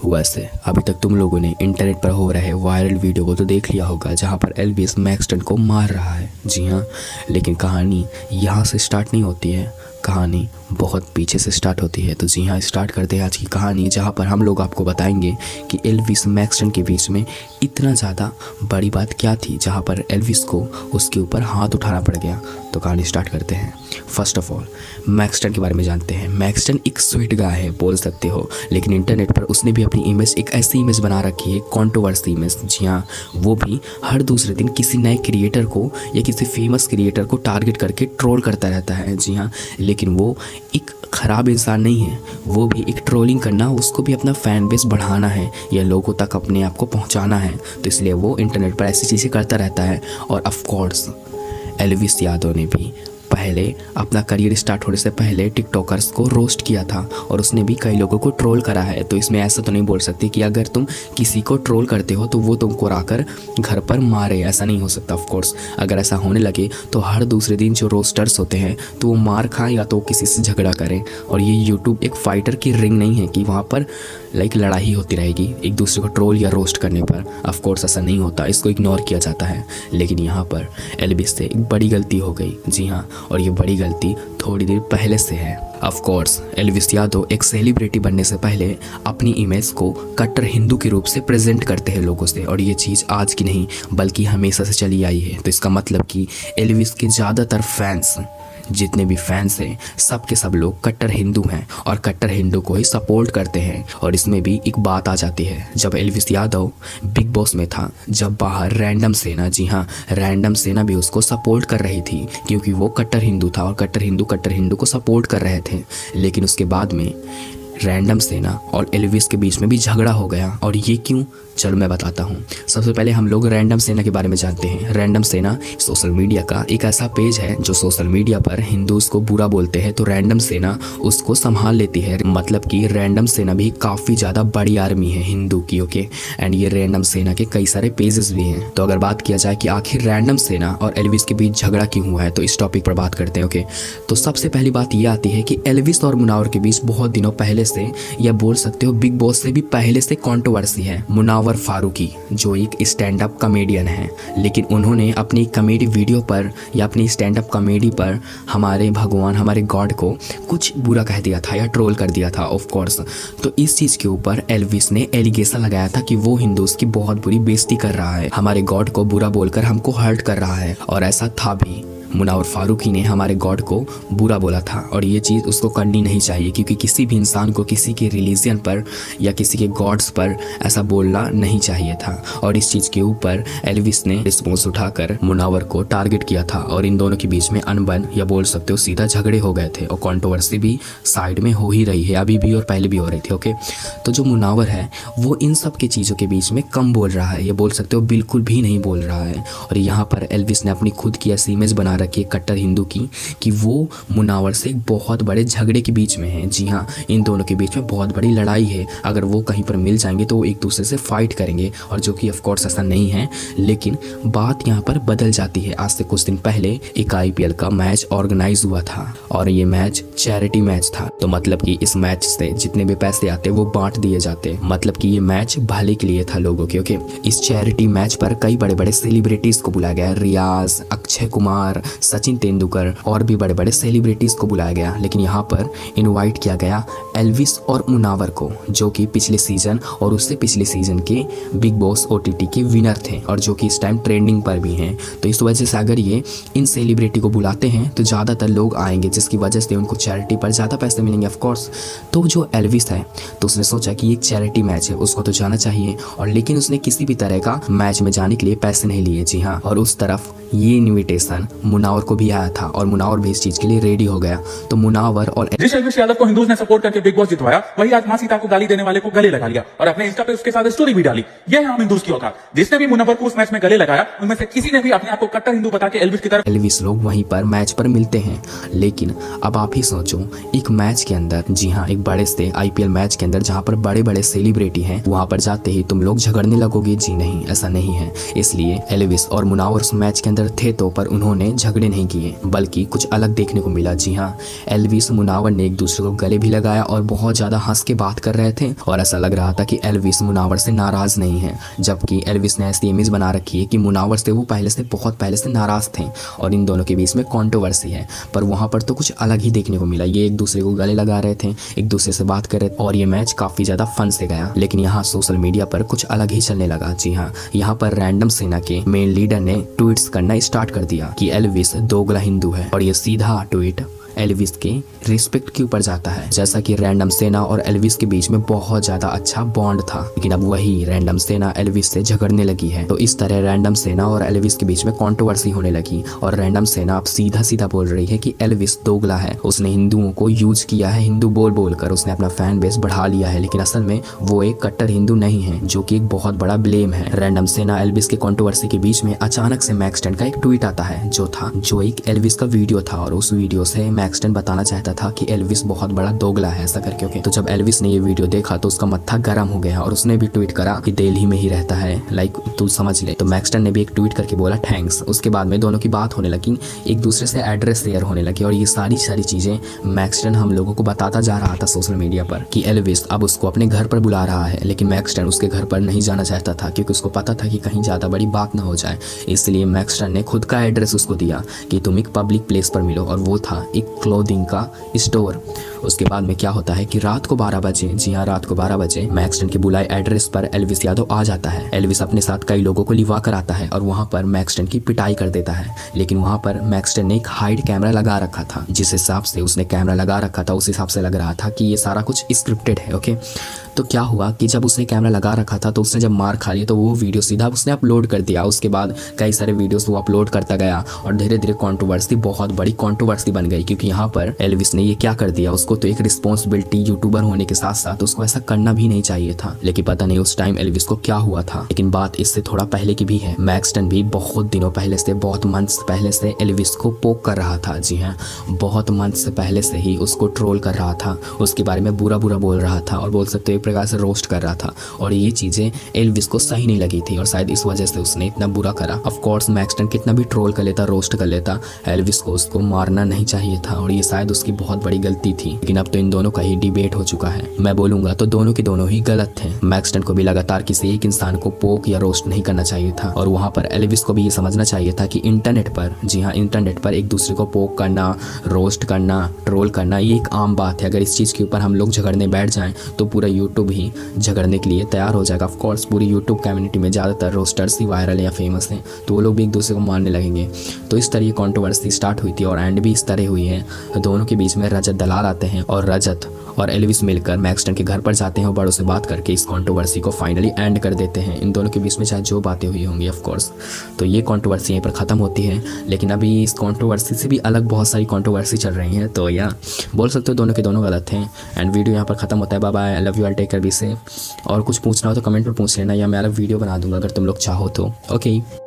वैसे अभी तक तुम लोगों ने इंटरनेट पर हो रहे वायरल वीडियो को तो देख लिया होगा जहां पर एल्विस मैक्सटन को मार रहा है। जी हाँ, लेकिन कहानी यहाँ से स्टार्ट नहीं होती है, कहानी बहुत पीछे से स्टार्ट होती है। तो जी हाँ, स्टार्ट करते हैं आज की कहानी, जहाँ पर हम लोग आपको बताएंगे कि एल्विस मैक्सटन के बीच में इतना ज़्यादा बड़ी बात क्या थी जहाँ पर एल्विस को उसके ऊपर हाथ उठाना पड़ गया। तो कहानी स्टार्ट करते हैं। फर्स्ट ऑफ ऑल मैक्सटन के बारे में जानते हैं। मैक्सटन एक स्वीट गाय है बोल सकते हो, लेकिन इंटरनेट पर उसने भी अपनी इमेज एक ऐसी इमेज बना रखी है, कंट्रोवर्सी इमेज। जी हाँ, वो भी हर दूसरे दिन किसी नए क्रिएटर को या किसी फेमस क्रिएटर को टारगेट करके ट्रोल करता रहता है। जी हाँ, लेकिन वो एक ख़राब इंसान नहीं है, वो भी एक ट्रोलिंग करना, उसको भी अपना फैन बेस बढ़ाना है या लोगों तक अपने आप को पहुंचाना है, तो इसलिए वो इंटरनेट पर ऐसी चीज़ें करता रहता है। और ऑफ कोर्स एल्विस यादव ने भी पहले अपना करियर स्टार्ट होने से पहले टिकटॉकर्स को रोस्ट किया था और उसने भी कई लोगों को ट्रोल करा है। तो इसमें ऐसा तो नहीं बोल सकते कि अगर तुम किसी को ट्रोल करते हो तो वो तुमको आकर घर पर मारे, ऐसा नहीं हो सकता। ऑफ कोर्स अगर ऐसा होने लगे तो हर दूसरे दिन जो रोस्टर्स होते हैं तो वो मार खाएं या तो किसी से झगड़ा करें। और ये यूट्यूब एक फाइटर की रिंग नहीं है कि वहाँ पर लड़ाई होती रहेगी एक दूसरे को ट्रोल या रोस्ट करने पर। ऑफ कोर्स ऐसा नहीं होता, इसको इग्नोर किया जाता है। लेकिन यहाँ पर एल्विस से एक बड़ी गलती हो गई। जी हाँ, और ये बड़ी गलती थोड़ी देर पहले से है। ऑफ कोर्स एल्विस यादव एक सेलिब्रिटी बनने से पहले अपनी इमेज को कट्टर हिंदू के रूप से प्रेजेंट करते हैं लोगों से, और ये चीज़ आज की नहीं बल्कि हमेशा से चली आई है। तो इसका मतलब कि एल्विस के ज़्यादातर फैंस, जितने भी फैंस हैं, सब के सब लोग कट्टर हिंदू हैं और कट्टर हिंदू को ही सपोर्ट करते हैं। और इसमें भी एक बात आ जाती है, जब एल्विस यादव बिग बॉस में था, जब बाहर रैंडम सेना, जी हाँ रैंडम सेना भी उसको सपोर्ट कर रही थी क्योंकि वो कट्टर हिंदू था और कट्टर हिंदू को सपोर्ट कर रहे थे। लेकिन उसके बाद में रैंडम सेना और एल्विस के बीच में भी झगड़ा हो गया। और ये क्यों, चलो मैं बताता हूँ। सबसे पहले हम लोग रैंडम सेना के बारे में जानते हैं। रैंडम सेना सोशल मीडिया का एक ऐसा पेज है जो सोशल मीडिया पर हिंदूज को बुरा बोलते हैं तो रैंडम सेना उसको संभाल लेती है। मतलब कि रैंडम सेना भी काफ़ी ज़्यादा बड़ी आर्मी है हिंदू की। ओके, एंड ये रैंडम सेना के कई सारे पेजेस भी हैं। तो अगर बात किया जाए कि आखिर रैंडम सेना और एल्विस के बीच झगड़ा क्यों हुआ है, तो इस टॉपिक पर बात करते हैं। ओके, तो सबसे पहली बात ये आती है कि एल्विस और मुनावर के बीच बहुत दिनों पहले से, या बोल सकते हो बिग बॉस से भी पहले से कंट्रोवर्सी है। मुनावर फारूकी जो एक स्टैंड अप कॉमेडियन है, लेकिन उन्होंने अपनी कॉमेडी वीडियो पर या अपनी स्टैंड अप कॉमेडी पर हमारे भगवान, हमारे गॉड को कुछ बुरा कह दिया था या ट्रोल कर दिया था। ऑफ कोर्स तो इस चीज़ के ऊपर एल्विस ने एलिगेशन लगाया था कि वो हिंदूज की बहुत बुरी बेइज्जती कर रहा है, हमारे गॉड को बुरा बोलकर हमको हर्ट कर रहा है। और ऐसा था भी, मुनावर फारूकी ने हमारे गॉड को बुरा बोला था और ये चीज़ उसको करनी नहीं चाहिए क्योंकि किसी भी इंसान को किसी के रिलीजन पर या किसी के गॉड्स पर ऐसा बोलना नहीं चाहिए था। और इस चीज़ के ऊपर एल्विस ने रिस्पॉन्स उठाकर मुनावर को टारगेट किया था और इन दोनों के बीच में अनबन या बोल सकते हो सीधा झगड़े हो गए थे। और कंट्रोवर्सी भी साइड में हो ही रही है, अभी भी और पहले भी हो रही थी। ओके, तो जो मुनावर है वो इन सब की चीज़ों के बीच में कम बोल रहा है, ये बोल सकते हो बिल्कुल भी नहीं बोल रहा है। और यहाँ पर एल्विस ने अपनी खुद की ऐसी इमेज बना रखी है कट्टर हिंदू की कि वो मुनावर से एक बहुत बड़े झगड़े के बीच में है। जी हाँ, इन दोनों के बीच में बहुत बड़ी लड़ाई है, अगर वो कहीं पर मिल जाएंगे तो वो एक दूसरे से फाइट करेंगे, और जो कि ऑफ कोर्स ऐसा नहीं है। लेकिन बात यहाँ पर बदल जाती है। आज से कुछ दिन पहले एक IPL का मैच ऑर्गेनाइज हुआ था और ये मैच चैरिटी मैच था। तो मतलब कि इस मैच से जितने भी पैसे आते वो बांट दिए जाते, मतलब कि ये मैच भले के लिए था लोगों के। ओके, इस चैरिटी मैच पर कई बड़े बड़े सेलिब्रिटीज को बुलाया गया, रियाज, अक्षय कुमार, सचिन तेंदुलकर और भी बड़े बड़े सेलिब्रिटीज को बुलाया गया। लेकिन यहाँ पर इनवाइट किया गया एल्विस और मुनावर को, जो कि पिछले सीजन और उससे पिछले सीजन के बिग बॉस OTT के विनर थे और जो कि इस टाइम ट्रेंडिंग पर भी हैं। तो इस वजह से अगर ये इन सेलिब्रिटी को बुलाते हैं तो ज़्यादातर लोग आएंगे, जिसकी वजह से उनको चैरिटी पर ज़्यादा पैसे मिलेंगे। ऑफ कोर्स तो जो एल्विस है तो उसने सोचा कि एक चैरिटी मैच है, उसको तो जाना चाहिए। और लेकिन उसने किसी भी तरह का मैच में जाने के लिए पैसे नहीं लिए। जी हाँ, और उस तरफ ये इन्विटेशन मुनावर को भी आया था और मुनावर भी इस चीज के लिए रेडी हो गया। तो मुनावर और जिस एल्विस यादव को हिंदूज ने सपोर्ट करके बिग बॉस जितवाया, वही आज मां सीता को गाली देने वाले को गले लगा लिया और अपने इंस्टा पे उसके साथ स्टोरी भी डाली। यह है हम हिंदूज की औकात। जिसने भी मुनव्वर को उस मैच में गले लगाया, उनमें से किसी ने भी अपने आप को कट्टर हिंदू बता के एल्विस की तरफ। एल्विस लोग वहीं पर मैच पर मिलते हैं। लेकिन अब आप ही सोचो, एक मैच के अंदर, जी हाँ एक बड़े से IPL मैच के अंदर जहाँ पर बड़े बड़े सेलिब्रिटी हैं, वहां पर जाते ही तुम लोग झगड़ने लगोगे? जी नहीं, ऐसा नहीं है। इसलिए एल्विस और मुनावर उस मैच के अंदर अंदर थे तो पर उन्होंने झगड़े नहीं किए, बल्कि कुछ अलग देखने को मिला। जी हाँ, एल्विस मुनावर ने एक दूसरे को गले भी लगाया और बहुत ज़्यादा हंस के बात कर रहे थे और ऐसा लग रहा था कि एल्विस मुनावर से नाराज़ नहीं है, जबकि एल्विस ने ऐसी इमेज बना रखी है कि मुनावर से वो बहुत पहले से नाराज़ थे और इन दोनों के बीच में कंट्रोवर्सी है। पर वहाँ पर तो कुछ अलग ही देखने को मिला। ये एक दूसरे को गले लगा रहे थे, एक दूसरे से बात कर रहे थे और ये मैच काफ़ी ज़्यादा फन से गया। लेकिन यहाँ सोशल मीडिया पर कुछ अलग ही चलने लगा। जी हाँ, यहाँ पर रैंडम सेना के मेन लीडर ने ट्वीट्स करना स्टार्ट कर दिया कि एल्विस दोगला हिंदू है और ये सीधा ट्वीट एल्विस के रिस्पेक्ट के ऊपर जाता है। जैसा कि रैंडम सेना और एल्विस के बीच में बहुत ज़्यादा अच्छा बॉन्ड था, लेकिन अब वही रैंडम सेना एल्विस से झगड़ने लगी है। तो इस तरह रैंडम सेना और एल्विस के बीच में कंट्रोवर्सी होने लगी और रैंडम सेना अब सीधा सीधा बोल रही है कि एल्विस दोगला है, उसने हिंदुओं को यूज किया है, हिंदू बोल कर उसने अपना फैन बेस बढ़ा लिया है, लेकिन असल में वो एक कट्टर हिंदू नहीं है, जो कि एक बहुत बड़ा ब्लेम है। रैंडम सेना एल्विस के कंट्रोवर्सी के बीच में अचानक से मैक्सटन का एक ट्वीट आता है, जो एक एल्विस का वीडियो था और उस वीडियो से मैक्सटन बताना चाहता था कि एल्विस बहुत बड़ा दोगला है ऐसा करके। ओके, तो जब एल्विस ने ये वीडियो देखा तो उसका मत्था गर्म हो गया और उसने भी ट्वीट करा कि दिल्ली में ही रहता है, लाइक तू समझ ले। तो मैक्सटन ने भी एक ट्वीट करके बोला थैंक्स। उसके बाद में दोनों की बात होने लगी, एक दूसरे से एड्रेस शेयर होने लगी और ये सारी चीजें मैक्सटन हम लोगों को बताता जा रहा था सोशल मीडिया पर कि एल्विस अब उसको अपने घर पर बुला रहा है। लेकिन मैक्सटन उसके घर पर नहीं जाना चाहता था क्योंकि उसको पता था कि कहीं ज्यादा बड़ी बात ना हो जाए, इसलिए मैक्सटन ने खुद का एड्रेस उसको दिया कि तुम एक पब्लिक प्लेस पर मिलो और वो था एक क्लोथिंग का स्टोर। उसके बाद में क्या होता है कि रात को 12 बजे, जी हाँ रात को 12 बजे मैक्सटन के बुलाए एड्रेस पर एल्विस यादव आ जाता है। एल्विस अपने साथ कई लोगों को लिवा कर आता है और वहाँ पर मैक्सटन की पिटाई कर देता है। लेकिन वहाँ पर मैक्सटन ने एक हाइड कैमरा लगा रखा था, जिस हिसाब से उसने कैमरा लगा रखा था उस हिसाब से लग रहा था कि ये सारा कुछ स्क्रिप्टेड है। ओके, तो क्या हुआ कि जब उसने कैमरा लगा रखा था तो उसने जब मार खा लिया तो वो वीडियो सीधा उसने अपलोड कर दिया। उसके बाद कई सारे वीडियोस वो अपलोड करता गया और धीरे धीरे कंट्रोवर्सी, बहुत बड़ी कंट्रोवर्सी बन गई, क्योंकि यहाँ पर एल्विस ने ये क्या कर दिया, उसको तो एक रिस्पॉन्सिबिलिटी यूट्यूबर होने के साथ साथ उसको ऐसा करना भी नहीं चाहिए था। लेकिन पता नहीं उस टाइम एल्विस को क्या हुआ था। लेकिन बात इससे थोड़ा पहले की भी है। मैक्सटन भी बहुत दिनों पहले से, बहुत मंथ्स पहले से एल्विस को पोक कर रहा था। जी हाँ, बहुत मंथ्स से पहले से ही उसको ट्रोल कर रहा था, उसके बारे में बुरा बोल रहा था और बोल सकते हो एक प्रकार से रोस्ट कर रहा था। और ये चीजें एल्विस को सही नहीं लगी थी और शायद इस वजह से उसने इतना बुरा करा। ऑफ कोर्स मैक्सटन कितना भी ट्रोल कर लेता, रोस्ट कर लेता, एल्विस को उसको मारना नहीं चाहिए था और ये शायद उसकी बहुत बड़ी गलती थी। लेकिन अब तो इन दोनों का ही डिबेट हो चुका है। मैं बोलूंगा तो दोनों के दोनों ही गलत थे। मैक्सटन को भी लगातार किसी एक इंसान को पोक या रोस्ट नहीं करना चाहिए था और वहां पर एल्विस को भी ये समझना चाहिए था कि इंटरनेट पर, जी हाँ इंटरनेट पर एक दूसरे को पोक करना, रोस्ट करना, ट्रोल करना ये एक आम बात है। अगर इस चीज के ऊपर हम लोग झगड़ने बैठ जाएं तो पूरा यूट्यूब ही झगड़ने के लिए तैयार हो जाएगा। ऑफ कोर्स पूरी यूट्यूब कम्युनिटी में ज़्यादातर रोस्टर्स ही वायरल या फेमस हैं, तो वो लोग भी एक दूसरे को मारने लगेंगे। तो इस तरह कंट्रोवर्सी स्टार्ट हुई थी और एंड भी इस तरह हुई है। दोनों के बीच में रजत दलाल आते हैं और रजत और एल्विस मिलकर मैक्सटन के घर पर जाते हैं और बड़ों से बात करके इस कंट्रोवर्सी को फाइनली एंड कर देते हैं। इन दोनों के बीच में चाहे जो बातें हुई होंगी ऑफ कोर्स, तो ये कंट्रोवर्सी यहीं पर ख़त्म होती है। लेकिन अभी इस कंट्रोवर्सी से भी अलग बहुत सारी कंट्रोवर्सी चल रही हैं, तो या बोल सकते हो दोनों के दोनों गलत हैं। एंड वीडियो यहाँ पर ख़त्म होता है। Bye bye, I love you, I take care, be safe. और कुछ पूछना हो तो कमेंट में पूछ लेना या मैं अलग वीडियो बना दूंगा अगर तुम लोग चाहो तो। ओके।